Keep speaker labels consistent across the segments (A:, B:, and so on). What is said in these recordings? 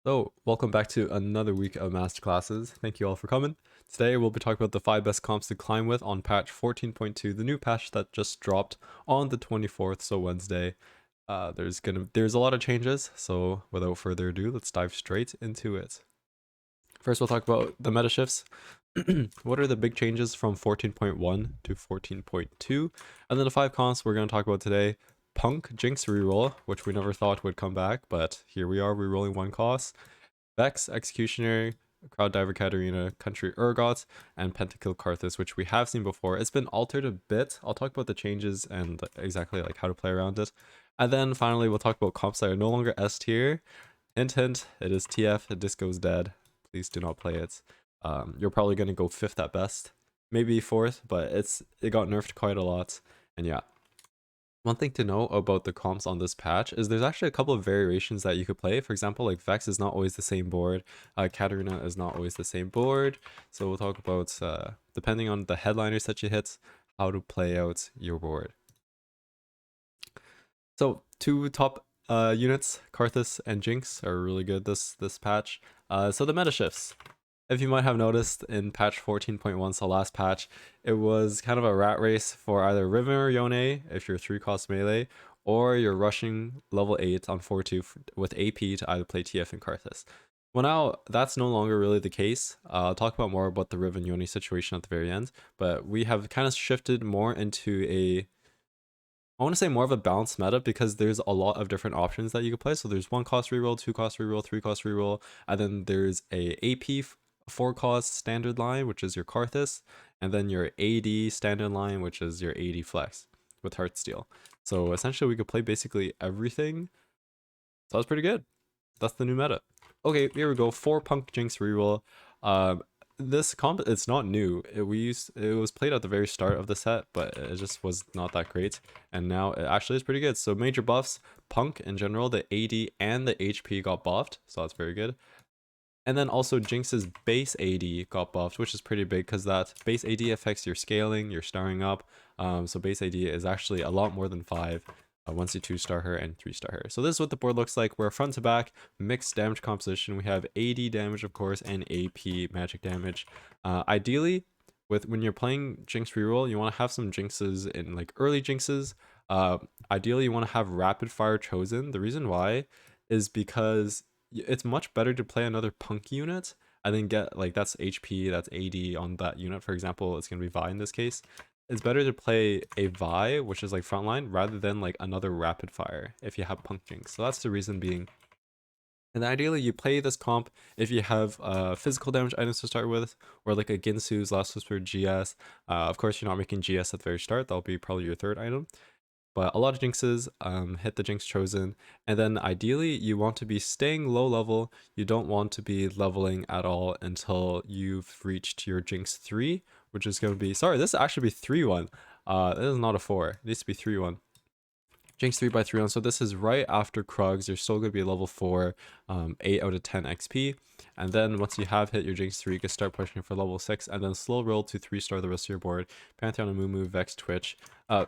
A: So, welcome back to another week of masterclasses. Thank you all for coming. Today we'll be talking about the 5 best comps to climb with on patch 14.2, the new patch that just dropped on the 24th, so Wednesday. There's a lot of changes, so without further ado, let's dive straight into it. First, we'll talk about the meta shifts. What are the big changes from 14.1 to 14.2? And then the 5 comps we're going to talk about today. Punk Jinx reroll, which we never thought would come back, but here we are rerolling 1 cost. Vex, Executioner, Crowd Diver Katarina, Country Urgot, and Pentakill Karthus, which we have seen before. It's been altered a bit. I'll talk about the changes and exactly like how to play around it. And then finally, we'll talk about comps that are no longer S tier. Hint, hint, it is TF, Disco's dead. Please do not play it. You're probably going to go 5th at best. Maybe 4th, but it got nerfed quite a lot. And yeah. One thing to know about the comps on this patch is there's actually a couple of variations that you could play. For example, like Vex is not always the same board. Katarina is not always the same board. So we'll talk about, depending on the headliners that you hit, how to play out your board. So 2 top units, Karthus and Jinx, are really good this patch. So the meta shifts. If you might have noticed in patch 14.1, so last patch, it was kind of a rat race for either Riven or Yone if you're 3-cost melee, or you're rushing level 8 on 4-2 with AP to either play TF and Karthus. Well, now that's no longer really the case. I'll talk about more about the Riven Yone situation at the very end, but we have kind of shifted more into I want to say more of a balanced meta because there's a lot of different options that you can play. So there's 1-cost reroll, 2-cost reroll, 3-cost reroll, and then there's a AP 4-cost standard line, which is your Karthus, and then your AD standard line, which is your AD flex with Heartsteel. So essentially we could play basically everything. So that's pretty good. That's the new meta. Okay, here we go. 4 Punk Jinx reroll. This comp, it's not new. It was played at the very start of the set, but it just was not that great. And now it actually is pretty good. So major buffs, Punk in general, the AD and the HP got buffed, so that's very good. And then also Jinx's base AD got buffed, which is pretty big because that base AD affects your scaling, your starring up. So base AD is actually a lot more than 5 once you 2-star her and 3-star her. So this is what the board looks like. We're front to back, mixed damage composition. We have AD damage, of course, and AP magic damage. Ideally, when you're playing Jinx reroll, you want to have some Jinxes in like early Jinxes. Ideally, you want to have rapid fire chosen. The reason why is because it's much better to play another Punk unit and then get like that's HP, that's AD on that unit. For example, it's gonna be Vi in this case. It's better to play a Vi, which is like frontline, rather than like another rapid fire if you have Punk Jinx. So that's the reason being. And ideally, you play this comp if you have physical damage items to start with, or like a Ginsu's Last Whisper GS. Of course, you're not making GS at the very start. That'll be probably your 3rd item. But a lot of Jinxes, hit the Jinx chosen, and then ideally you want to be staying low level. You don't want to be leveling at all until you've reached your Jinx 3, which is going to be, sorry, this actually be 3-1. This is not a 4, it needs to be 3-1. Jinx 3x3-1, so this is right after Krugs. You're still going to be level 4, 8 out of 10 XP. And then once you have hit your Jinx 3, you can start pushing for level 6, and then slow roll to 3-star the rest of your board. Pantheon, Amumu, Vex, Twitch.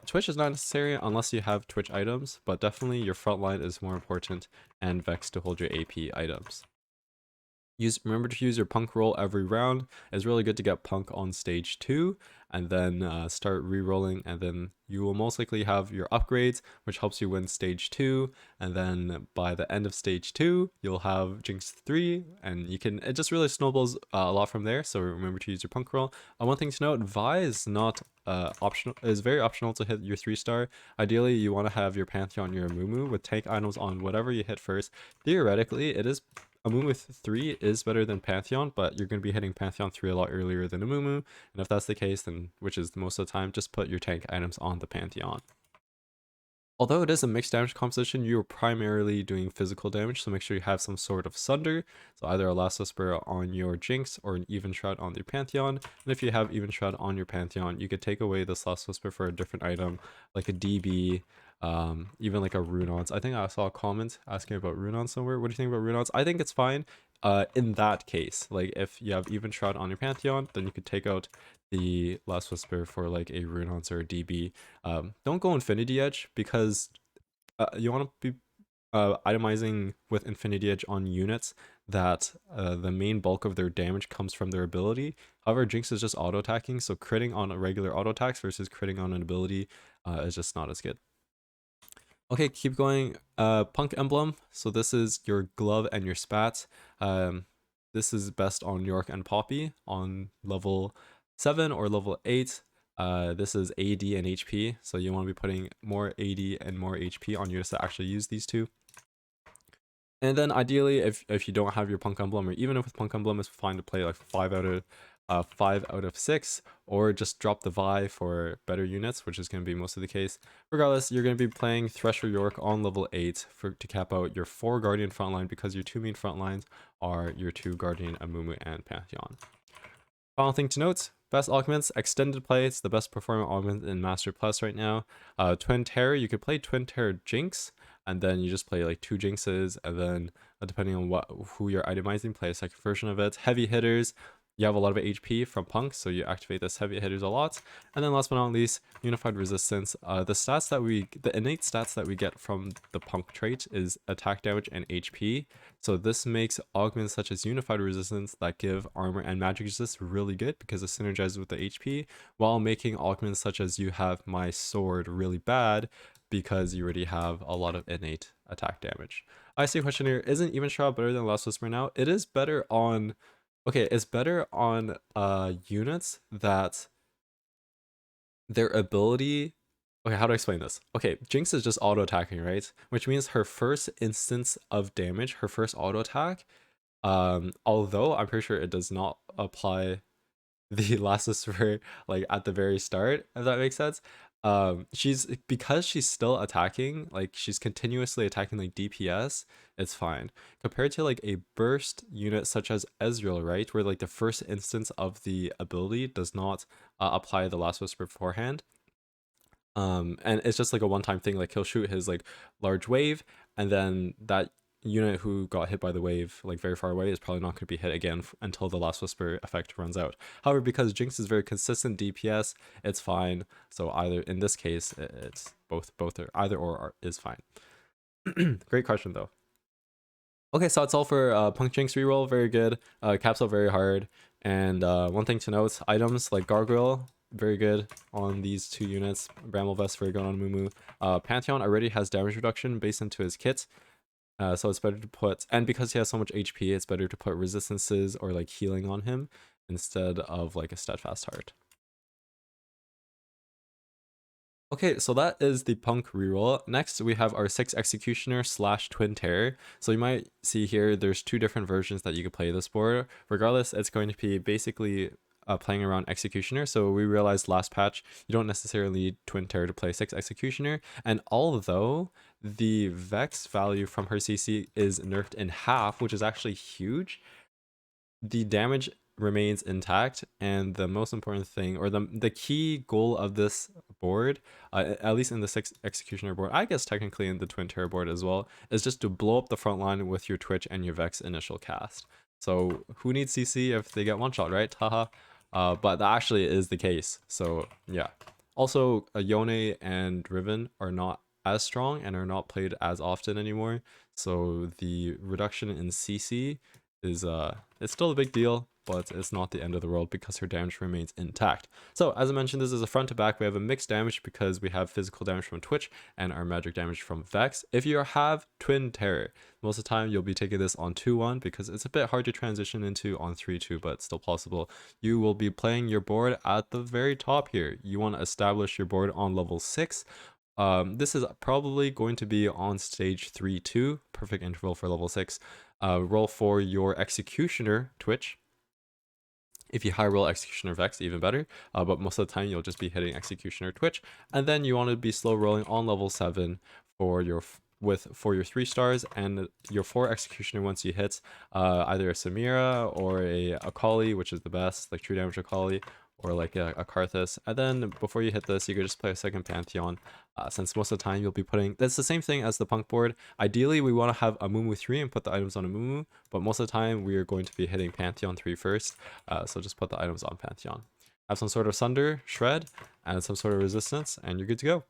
A: Twitch is not necessary unless you have Twitch items, but definitely your front line is more important, and Vex to hold your AP items. Remember to use your Punk roll every round. It's really good to get Punk on stage 2 and then start re-rolling, and then you will most likely have your upgrades, which helps you win stage 2, and then by the end of stage 2 you'll have Jinx 3, and it just really snowballs a lot from there. So remember to use your Punk roll. One thing to note, Vi is not optional, is very optional to hit your 3-star. Ideally you want to have your Pantheon, your Amumu with tank items on whatever you hit first. Theoretically Amumu 3 is better than Pantheon, but you're going to be hitting Pantheon 3 a lot earlier than Amumu, and if that's the case, then, which is most of the time, just put your tank items on the Pantheon. Although it is a mixed damage composition, you're primarily doing physical damage, so make sure you have some sort of Sunder, so either a Last Whisper on your Jinx or an Even Shroud on your Pantheon, and if you have Even Shroud on your Pantheon, you could take away this Last Whisper for a different item, like a DB, even like a Runons. I think I saw a comment asking about Runons somewhere. What do you think about Runons? I think it's fine in that case. Like if you have Even Shroud on your Pantheon, then you could take out the Last Whisper for like a Runons or a DB. Don't go Infinity Edge because you want to be itemizing with Infinity Edge on units that the main bulk of their damage comes from their ability. However, Jinx is just auto attacking, so critting on a regular auto attacks versus critting on an ability is just not as good. Okay, keep going. Punk emblem. So this is your glove and your spats. This is best on York and Poppy on level 7 or level 8. This is AD and HP, so you want to be putting more AD and more HP on units that actually use these two. And then ideally, if you don't have your Punk Emblem, or even if with Punk Emblem, it's fine to play like 5 out of 6, or just drop the Vi for better units, which is going to be most of the case. Regardless, you're going to be playing Thresher York on level 8 to cap out your 4 Guardian frontlines, because your 2 main frontlines are your 2 Guardian, Amumu, and Pantheon. Final thing to note, best augments, extended play. It's the best performing augment in Master Plus right now. Twin Terror, you could play Twin Terror Jinx, and then you just play like 2 Jinxes, and then depending on who you're itemizing, play a second version of it. Heavy hitters, you have a lot of HP from Punk, so you activate this heavy hitters a lot. And then last but not least, Unified Resistance. The innate stats that we get from the Punk trait is attack damage and HP. So this makes augments such as Unified Resistance that give armor and magic resist really good because it synergizes with the HP, while making augments such as you have my sword really bad because you already have a lot of innate attack damage. I see question here, isn't Even Shroud better than Last Whisper now? It is better on... Okay, it's better on units that their ability... Okay, how do I explain this? Okay, Jinx is just auto attacking, right? Which means her first instance of damage, her first auto attack, although I'm pretty sure it does not apply the Last Whisper like at the very start, if that makes sense. Because she's still attacking, like she's continuously attacking like DPS, it's fine. Compared to like a burst unit such as Ezreal, right, where like the first instance of the ability does not apply the Last Whisper beforehand. And it's just like a one-time thing, like he'll shoot his like large wave, and then that unit who got hit by the wave like very far away is probably not going to be hit again until the Last Whisper effect runs out. However, because Jinx is very consistent DPS, it's fine. So either in this case, it's both or either or is fine. Great question though. Okay, so that's all for Punk Jinx reroll. Very good. Caps out very hard. And one thing to note, items like Gargoyle, very good on these 2 units. Bramble Vest, very good on Mumu. Pantheon already has damage reduction based into his kit. So it's better to put, and because he has so much HP, it's better to put resistances or like healing on him instead of like a steadfast heart. Okay, so that is the Punk reroll. Next, we have our 6 Executioner / Twin Terror. So you might see here, there's 2 different versions that you could play this board. Regardless, it's going to be basically playing around Executioner. So we realized last patch, you don't necessarily need Twin Terror to play 6 Executioner. And although the Vex value from her CC is nerfed in half, which is actually huge, the damage remains intact, and the most important thing, or the key goal of this board, at least in the 6 Executioner board, I guess technically in the Twin Terror board as well, is just to blow up the front line with your Twitch and your Vex initial cast. So who needs CC if they get one shot, right? Haha. But that actually is the case. So yeah. Also, Yone and Riven are not as strong and are not played as often anymore. So the reduction in CC is it's still a big deal, but it's not the end of the world because her damage remains intact. So as I mentioned, this is a front to back. We have a mixed damage because we have physical damage from Twitch and our magic damage from Vex. If you have Twin Terror, most of the time you'll be taking this on 2-1 because it's a bit hard to transition into on 3-2, but it's still possible. You will be playing your board at the very top here. You want to establish your board on level 6. This is probably going to be on stage 3-2, perfect interval for level 6. Roll for your Executioner Twitch. If you high roll Executioner Vex, even better. But most of the time, you'll just be hitting Executioner Twitch. And then you want to be slow rolling on level 7 for your 3 stars, and your 4 Executioner once you hit either a Samira or a Akali, which is the best, like true damage Akali, or like a Karthus. And then before you hit this, you could just play a second Pantheon, since most of the time you'll be putting... That's the same thing as the Punk board. Ideally, we want to have Amumu 3 and put the items on Amumu, but most of the time we are going to be hitting Pantheon 3 first, so just put the items on Pantheon. Have some sort of Sunder, Shred, and some sort of Resistance, and you're good to go.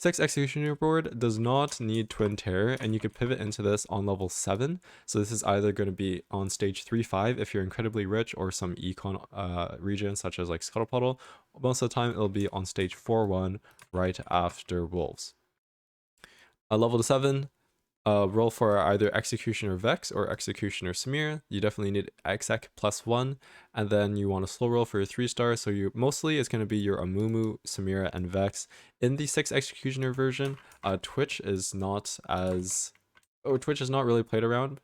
A: 6 Executioner board does not need Twin Terror, and you can pivot into this on level 7. So this is either going to be on stage 3-5 if you're incredibly rich, or some econ region such as like Scuttle Puddle. Most of the time it'll be on stage 4-1 right after Wolves. Level 7, roll for either Executioner Vex or Executioner Samira. You definitely need Exec +1, and then you want to slow roll for your 3-star. So you mostly it's going to be your Amumu, Samira, and Vex. In the 6 Executioner version, Twitch is not really played around,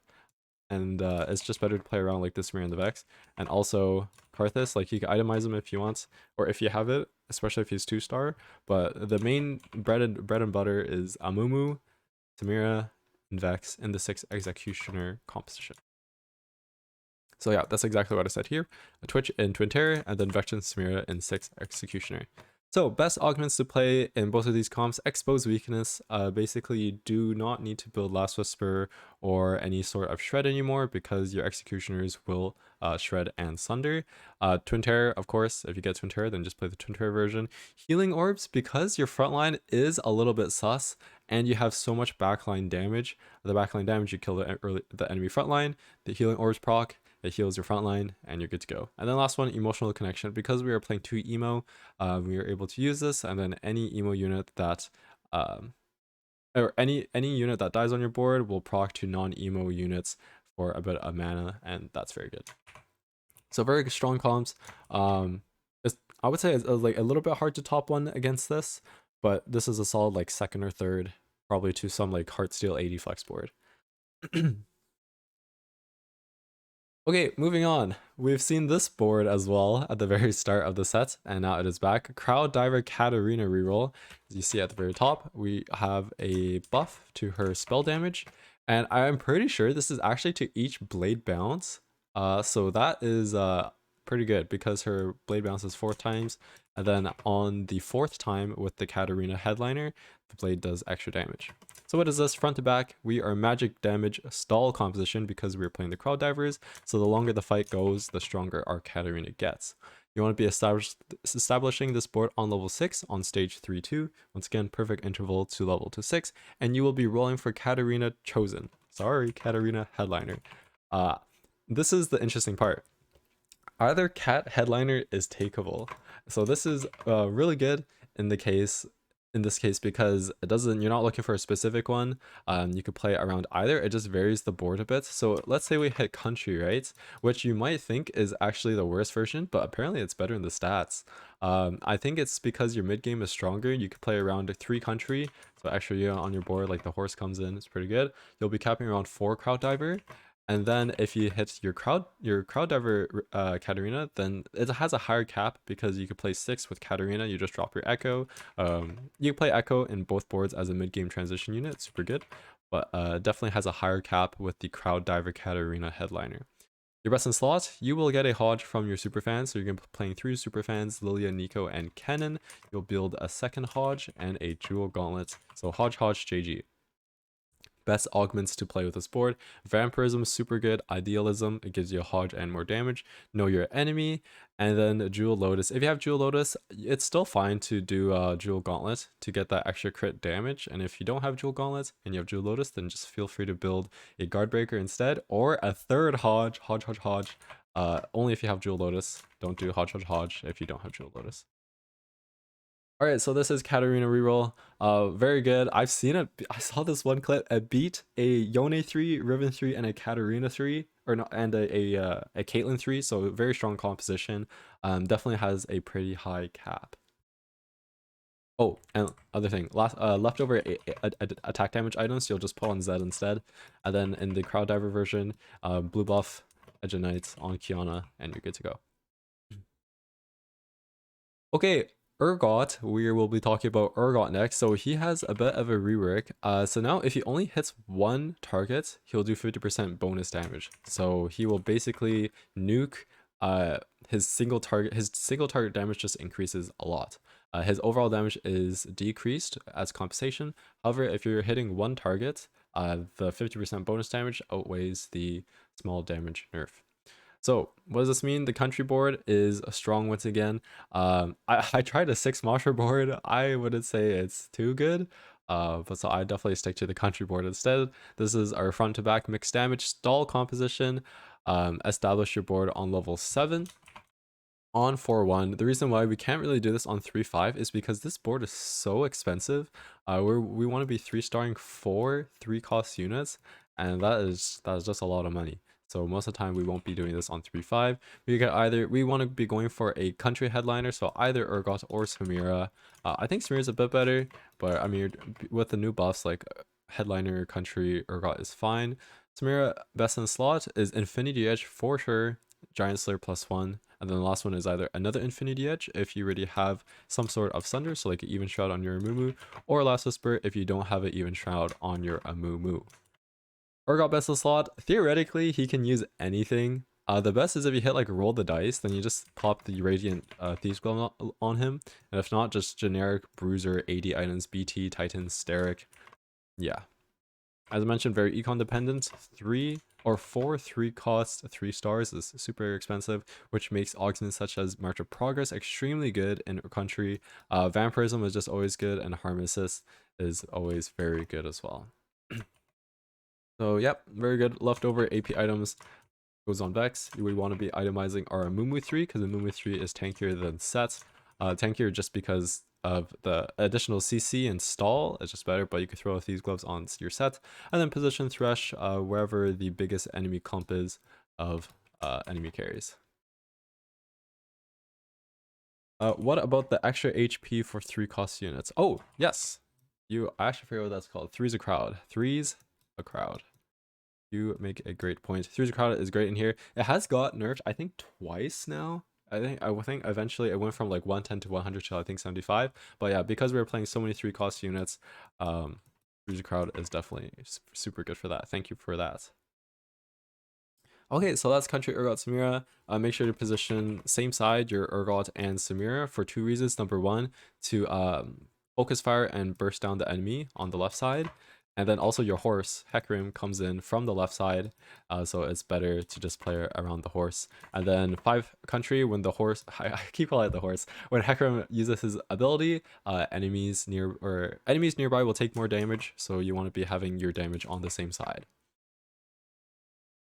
A: and it's just better to play around like the Samira and the Vex. And also Karthus, like you can itemize him if you want, or if you have it, especially if he's 2-star. But the main bread and butter is Amumu, Samira, and Vex in the 6 Executioner composition. So yeah, that's exactly what I said here. A Twitch in Twin Terror, and then Vex and Samira in 6 Executioner. So best augments to play in both of these comps: Expose Weakness. Basically, you do not need to build Last Whisper or any sort of Shred anymore, because your Executioners will Shred and Sunder. Twin Terror, of course, if you get Twin Terror, then just play the Twin Terror version. Healing Orbs, because your frontline is a little bit sus, and you have so much backline damage. The backline damage, you kill the enemy frontline. The Healing Orbs proc, it heals your frontline, and you're good to go. And then last one, Emotional Connection. Because we are playing 2 emo, we are able to use this, and then any emo unit that or any unit that dies on your board will proc to non-emo units for a bit of mana, and that's very good. So very strong comps. I would say it's like a little bit hard to top one against this, but this is a solid like second or third, probably to some like Heartsteel 80 flex board. Okay, moving on. We've seen this board as well at the very start of the set, and now it is back. Crowd Diver Katarina reroll. As you see at the very top, we have a buff to her spell damage, and I'm pretty sure this is actually to each blade bounce. So that is pretty good, because her blade bounces 4 times, and then on the 4th time with the Katarina headliner, the blade does extra damage. So what is this? Front to back, we are magic damage stall composition, because we are playing the crowd divers. So the longer the fight goes, the stronger our Katarina gets. You want to be establishing this board on level 6 on stage 3-2. Once again, perfect interval to level to 6, and you will be rolling for Katarina Chosen. Sorry, Katarina Headliner. This is the interesting part. Either Cat Headliner is takeable. So this is really good in this case, because it doesn't, you're not looking for a specific one. You could play around either. It just varies the board a bit. So let's say we hit country, right, which you might think is actually the worst version, but apparently it's better in the stats. I think it's because your mid game is stronger. You could play around 3 country, so extra unit on your board, like the horse comes in, it's pretty good. You'll be capping around 4 crowd diver. And then if you hit your crowd diver Katarina, then it has a higher cap, because you could play 6 with Katarina. You just drop your Echo. You can play Echo in both boards as a mid-game transition unit. It's super good, but definitely has a higher cap with the crowd diver Katarina headliner. Your best in slot, you will get a Hodge from your superfans. So you're going to be playing 3 superfans, Lilia, Nico, and Kennen. You'll build a second Hodge and a Jewel Gauntlet. So Hodge, JG. Best augments to play with this board: Vampirism, super good. Idealism, it gives you a Hodge and more damage. Know your enemy. And then Jewel Lotus. If you have Jewel Lotus, it's still fine to do Jewel Gauntlet to get that extra crit damage. And if you don't have Jewel Gauntlet and you have Jewel Lotus, then just feel free to build a Guard Breaker instead, or a third Hodge. Only if you have Jewel Lotus. Don't do Hodge if you don't have Jewel Lotus. Alright, so this is Katarina reroll. Very good. I've seen it. I saw this one clip. It beat a Yone 3, Riven 3, and a Katarina 3, or not, and a Caitlyn 3. So very strong composition. Definitely has a pretty high cap. Oh, and other thing, leftover attack damage items, you'll just put on Zed instead. And then in the crowd diver version, blue buff, Edge of Knights on Kiana, and you're good to go. Okay, Urgot, we will be talking about Urgot next. So he has a bit of a rework. So now if he only hits 1 target, he'll do 50% bonus damage. So he will basically nuke his single target damage just increases a lot. His overall damage is decreased as compensation. However, if you're hitting 1 target, the 50% bonus damage outweighs the small damage nerf. So what does this mean? The country board is a strong once again. I tried a 6 Mosher board. I wouldn't say it's too good. But so I definitely stick to the country board instead. This is our front to back mixed damage stall composition. Establish your board on level 7 on 4-1. The reason why we can't really do this on 3-5 is because this board is so expensive. We want to be 3-starring 4 3-cost units, and that is just a lot of money. So most of the time we won't be doing this on 3-5. We want to be going for a country headliner, so either Urgot or Samira. I think Samira's a bit better, but I mean with the new buffs like headliner, country, Urgot is fine. Samira best in slot is Infinity Edge for sure, Giant Slayer +1, and then the last one is either another Infinity Edge if you already have some sort of Sunder, so like an Even Shroud on your Amumu, or Last Whisper if you don't have an Even Shroud on your Amumu. Urgot best in slot, theoretically he can use anything. The best is if you hit like roll the dice, then you just pop the Radiant Thieves Glove on him, and if not, just generic Bruiser, 80 items, BT, Titan, Steric. Yeah. As I mentioned, very econ dependent. 3 or 4 3-cost 3 stars is super expensive, which makes augments such as March of Progress extremely good in country. Vampirism is just always good, and Harm Assist is always very good as well. So yep, very good. Leftover AP items goes on Vex. We want to be itemizing our Amumu 3 because Amumu 3 is tankier than Set. Tankier just because of the additional CC and stall, it's just better, but you could throw these gloves on your set, and then position Thresh wherever the biggest enemy clump is of enemy carries. What about the extra HP for 3-cost units? Oh, yes. I actually forget what that's called. Three's a crowd. Three's a crowd. You make a great point. Three's a crowd is great in here. It has got nerfed, I think, twice now. I think eventually it went from like 110 to 100 to I think 75. But yeah, because we were playing so many 3-cost units, Three's a crowd is definitely super good for that. Thank you for that. Okay, so that's country Urgot Samira. Make sure to position same side your Urgot and Samira for 2 reasons. Number 1, to focus fire and burst down the enemy on the left side. And then also your horse, Hecarim, comes in from the left side, so it's better to just play around the horse. And then 5 country, when the horse, I keep calling it the horse, when Hecarim uses his ability, enemies nearby will take more damage, so you want to be having your damage on the same side.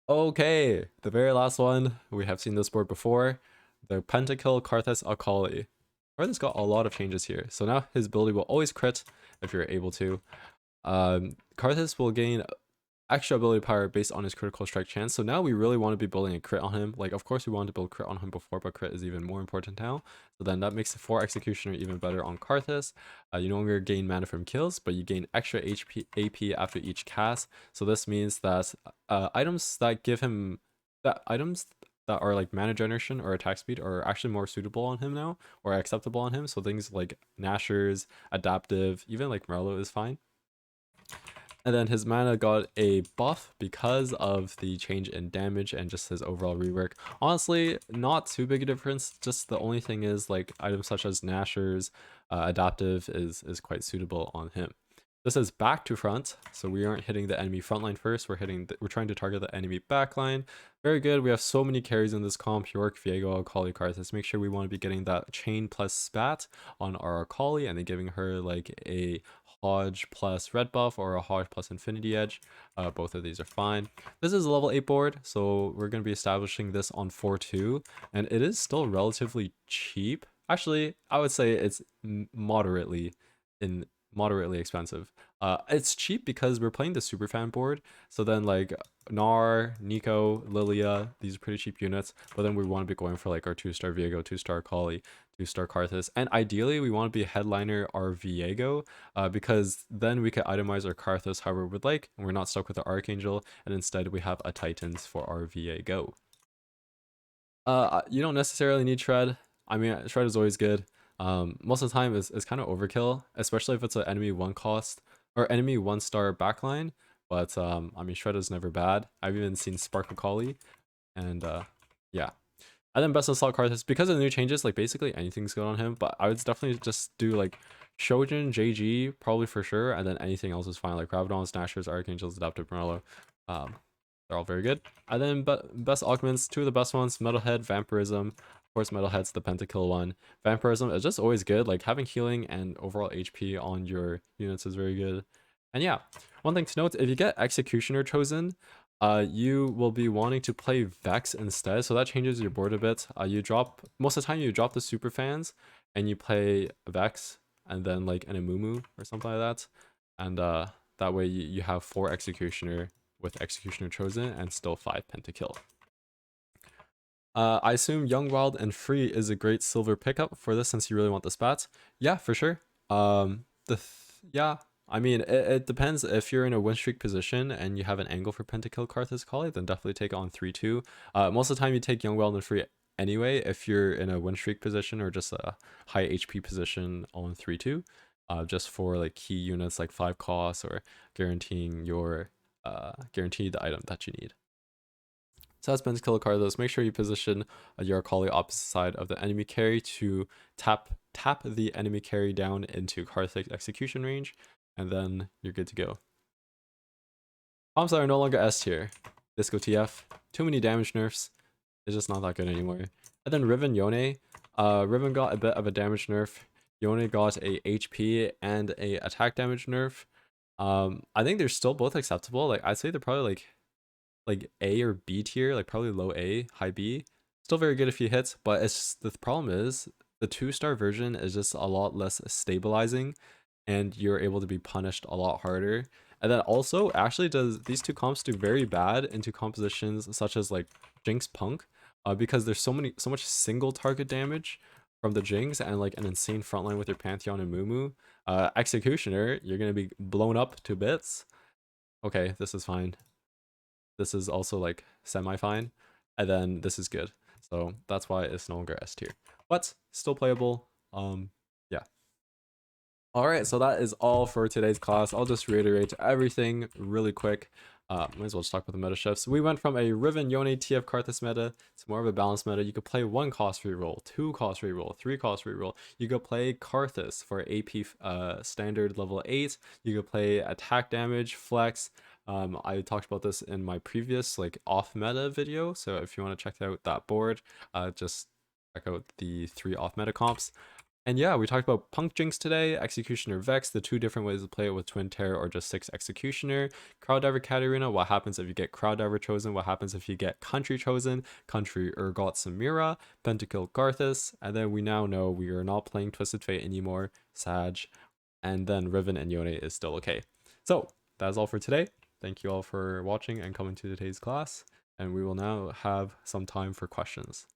A: Okay, the very last one, we have seen this board before, the Pentakill Karthus Akali. Karthus got a lot of changes here, so now his ability will always crit if you're able to. Karthus will gain extra ability power based on his critical strike chance, so now we really want to be building a crit on him. Like, of course we wanted to build crit on him before, but crit is even more important now, so then that makes the 4 Executioner even better on Karthus. You no longer gain mana from kills, but you gain extra AP after each cast, so this means that items that are like mana generation or attack speed are actually more suitable on him now, or acceptable on him, so things like Nashers, Adaptive, even like Merlo is fine. And then his mana got a buff because of the change in damage and just his overall rework. Honestly, not too big a difference. Just the only thing is like items such as Nashers, Adaptive is quite suitable on him. This is back to front, so we aren't hitting the enemy front line first. We're trying to target the enemy back line. Very good. We have so many carries in this comp: York, Viego, Akali, Karthus. Make sure we want to be getting that chain plus spat on our Akali, and then giving her like a Hodge plus red buff or a Hodge plus Infinity Edge. Both of these are fine. This is a level 8 board, so we're going to be establishing this on 4-2, and it is still relatively cheap. Actually, I would say it's moderately expensive. It's cheap because we're playing the Superfan board, so then like Gnar, Nico, Lilia, these are pretty cheap units, but then we want to be going for like our 2-star Viego, 2-star Akali, 2-star Karthus, and ideally we want to be headliner our Viego, because then we can itemize our Karthus however we would like, and we're not stuck with the Archangel, and instead we have a Titans for our Viego. You don't necessarily need Shred. I mean, Shred is always good. Most of the time is kind of overkill, especially if it's an enemy 1-cost or enemy 1-star backline. But I mean, Shred is never bad. I've even seen Spark Akali, and yeah. And then best in slot Karthus, because of the new changes, like basically anything's good on him. But I would definitely just do like Shojin, JG, probably for sure, and then anything else is fine, like Rabadon, Snashers, Archangels, Adaptive Morello. They're all very good. And then best augments, two of the best ones, Metalhead, Vampirism. Of course, Metalhead's the Pentakill one. Vampirism is just always good. Like having healing and overall HP on your units is very good. And yeah, one thing to note, if you get Executioner chosen, you will be wanting to play Vex instead. So that changes your board a bit. You drop, most of the time you drop the super fans and you play Vex and then like an Amumu or something like that. And that way you have 4 Executioner with Executioner chosen and still 5 Pentakill. I assume Young, Wild, and Free is a great silver pickup for this since you really want the spats. Yeah, for sure. Yeah, I mean, it depends. If you're in a win streak position and you have an angle for Pentakill Karthus Akali, then definitely take on 3-2. Most of the time you take Young, Wild, and Free anyway if you're in a win streak position or just a high HP position on 3-2. Just for like key units like 5 costs or guaranteeing your guaranteed the item that you need. So that's Pentakill Karthus. Make sure you position your Akali opposite side of the enemy carry to tap the enemy carry down into Karthus execution range, and then you're good to go. Comps are no longer S tier. Disco TF. Too many damage nerfs. It's just not that good anymore. And then Riven Yone. Riven got a bit of a damage nerf. Yone got a HP and a attack damage nerf. I think they're still both acceptable. Like I'd say they're probably like A or B tier, like probably low A, high B. Still very good if you hit, but it's just, the problem is the 2-star version is just a lot less stabilizing and you're able to be punished a lot harder. And then also actually these two comps do very bad into compositions such as like Jinx Punk, because there's so much single target damage from the Jinx and like an insane frontline with your Pantheon and Mumu. Executioner, you're gonna be blown up to bits. Okay, this is fine. This is also like semi-fine, and then this is good. So that's why it's no longer S tier, but still playable. Yeah. All right, so that is all for today's class. I'll just reiterate everything really quick. Might as well just talk about the meta shifts. We went from a Riven Yone TF Karthus meta to more of a balanced meta. You could play 1 cost reroll, 2 cost reroll, 3 cost reroll. You could play Karthus for AP standard level 8. You could play attack damage, flex. I talked about this in my previous like off meta video, so if you want to check out that board, just check out the 3 off meta comps. And yeah, we talked about Punk Jinx today, Executioner Vex, the 2 different ways to play it with Twin Terror or just 6 Executioner. Crowd Diver Katarina, what happens if you get Crowd Diver chosen, what happens if you get Country chosen, Country Urgot Samira, Pentakill Karthus, and then we now know we are not playing Twisted Fate anymore, Sag, and then Riven and Yone is still okay. So, that is all for today. Thank you all for watching and coming to today's class, and we will now have some time for questions.